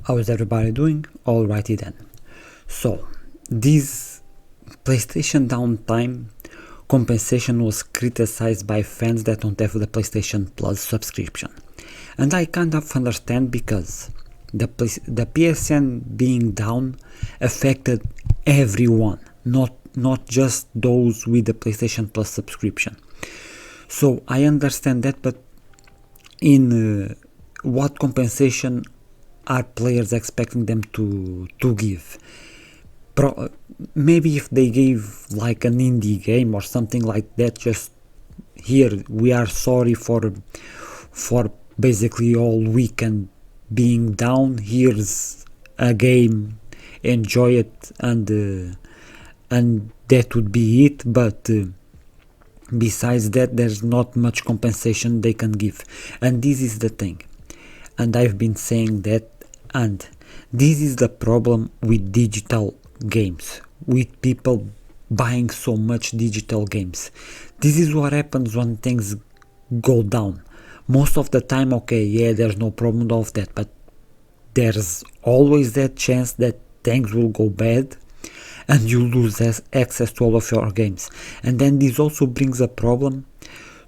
How is everybody doing? Alrighty then. So, this PlayStation downtime compensation was criticized by fans that don't have the PlayStation Plus subscription. And I kind of understand because the PSN being down affected everyone, not just those with the PlayStation Plus subscription. So I understand that, but in what compensation are players expecting them to give? Maybe if they gave like an indie game or something like that, just here we are sorry for basically all weekend being down, here's a game, enjoy it, and that would be it. But besides that, there's not much compensation they can give, and this is the thing, and I've been saying that, and this is the problem with digital games, with people buying so much digital games. This is what happens when things go down. Most of the time, okay, yeah, there's no problem of that, but there's always that chance that things will go bad and you lose access to all of your games. And then this also brings a problem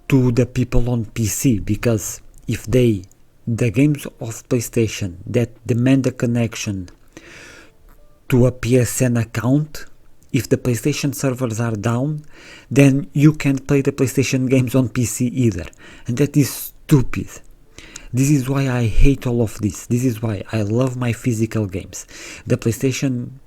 to the people on PC, because if the games of PlayStation that demand a connection to a PSN account, if the PlayStation servers are down, then you can't play the PlayStation games on PC either, and that is stupid. This is why I hate all of this. This is why I love my physical games. The PlayStation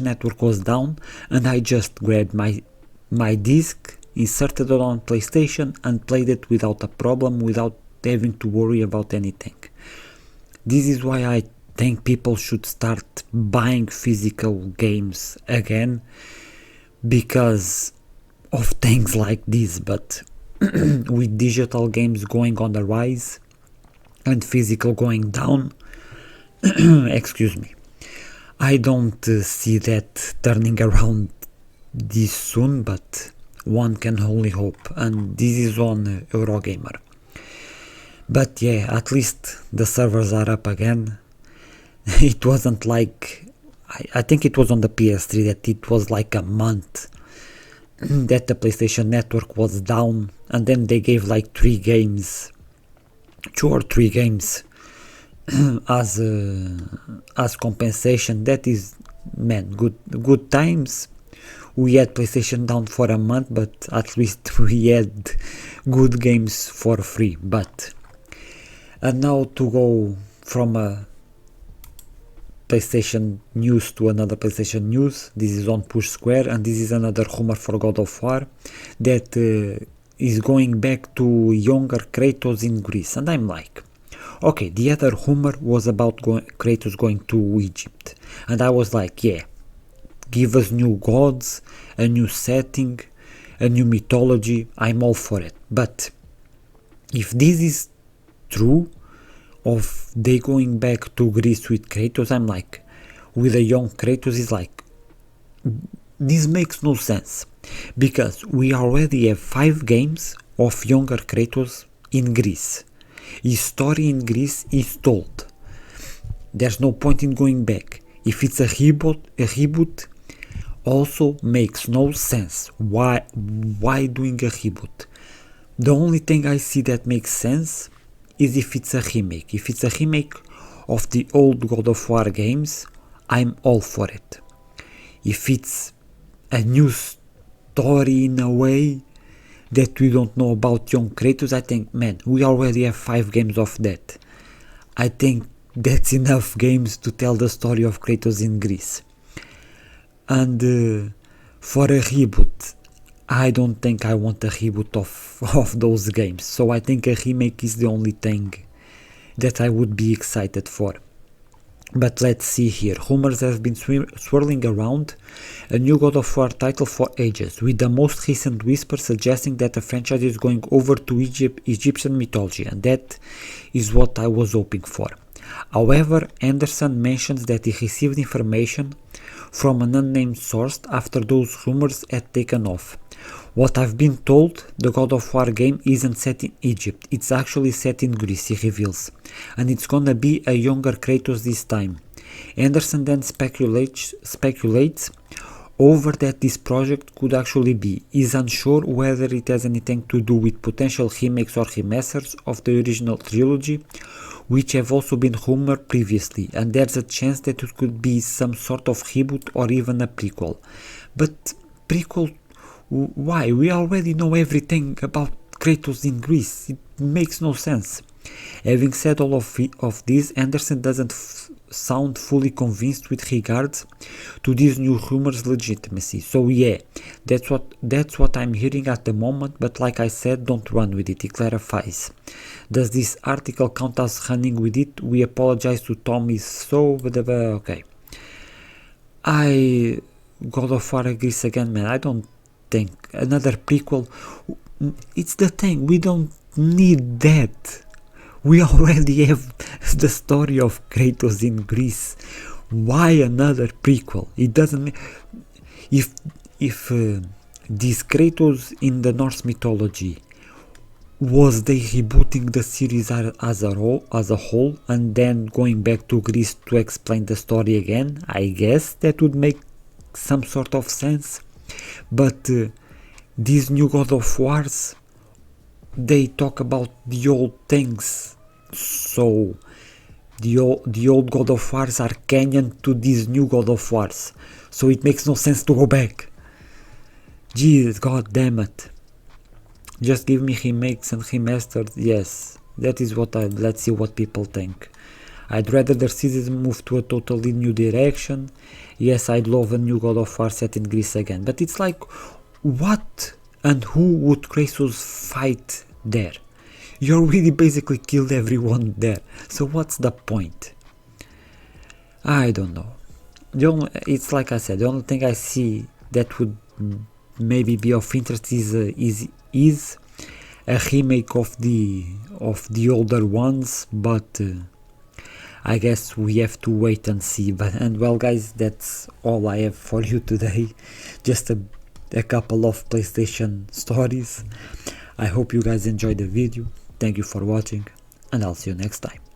Network was down, and I just grabbed my disc, inserted it on PlayStation, and played it without a problem, without having to worry about anything. This is why I think people should start buying physical games again, because of things like this. But with digital games going on the rise and physical going down, excuse me, I don't see that turning around this soon, but one can only hope, and this is on Eurogamer. But yeah, at least the servers are up again. It wasn't like, I think it was on the PS3 that it was like a month that the PlayStation Network was down, and then they gave like 2 or 3 games as compensation. That is, man, good times. We had PlayStation down for a month, but at least we had good games for free. And now to go from a PlayStation news to another PlayStation news. This is on Push Square, and this is another rumor for God of War that is going back to younger Kratos in Greece. And I'm like, okay, the other rumor was about Kratos going to Egypt, and I was like, yeah, give us new gods, a new setting, a new mythology, I'm all for it. But if this is true, of they going back to Greece with Kratos, I'm like, with a young Kratos, is like, this makes no sense, because we already have 5 games of younger Kratos in Greece. His story in Greece is told. There's no point in going back. If it's a reboot also makes no sense. Why doing a reboot? The only thing I see that makes sense is if it's a remake. If it's a remake of the old God of War games, I'm all for it. If it's a new story in a way that we don't know about young Kratos, I think, man, we already have 5 games of that. I think that's enough games to tell the story of Kratos in Greece. And for a reboot, I don't think I want a reboot of those games, so I think a remake is the only thing that I would be excited for. But let's see here. Rumors have been swirling around a new God of War title for ages, with the most recent whisper suggesting that the franchise is going over to Egyptian mythology, and that is what I was hoping for. However, Anderson mentions that he received information from an unnamed source after those rumors had taken off, What I've been told, the God of War game isn't set in Egypt, it's actually set in Greece, he reveals. And it's gonna be a younger Kratos this time. Anderson then speculates over that this project could actually be. He's unsure whether it has anything to do with potential remakes or remasters of the original trilogy, which have also been rumored previously, and there's a chance that it could be some sort of reboot or even a prequel. But prequel, why? We already know everything about Kratos in Greece. It makes no sense. Having said all of this, Anderson doesn't sound fully convinced with regards to these new rumors' legitimacy. So yeah, that's what I'm hearing at the moment, but like I said, don't run with it, he clarifies. Does this article count as running with it? We apologize to Tommy, so okay. God of War Greece again, man, I don't think another prequel, it's the thing, we don't need that. We already have the story of Kratos in Greece. Why another prequel? It doesn't. If this Kratos in the Norse mythology, was they rebooting the series as a whole and then going back to Greece to explain the story again? I guess that would make some sort of sense. But these new God of Wars, they talk about the old things. So the old God of Wars are canon to these new God of Wars, so it makes no sense to go back. Jesus, god damn it. Just give me remakes and remasters. Yes, that is what let's see what people think. I'd rather the series move to a totally new direction. Yes, I'd love a new God of War set in Greece again, but it's like, what and who would Kratos fight there? You already basically killed everyone there, so what's the point? I don't know. It's like I said, the only thing I see that would maybe be of interest is a remake of the older ones, but I guess we have to wait and see. And well, guys, that's all I have for you today. Just a couple of PlayStation stories. I hope you guys enjoyed the video. Thank you for watching, and I'll see you next time.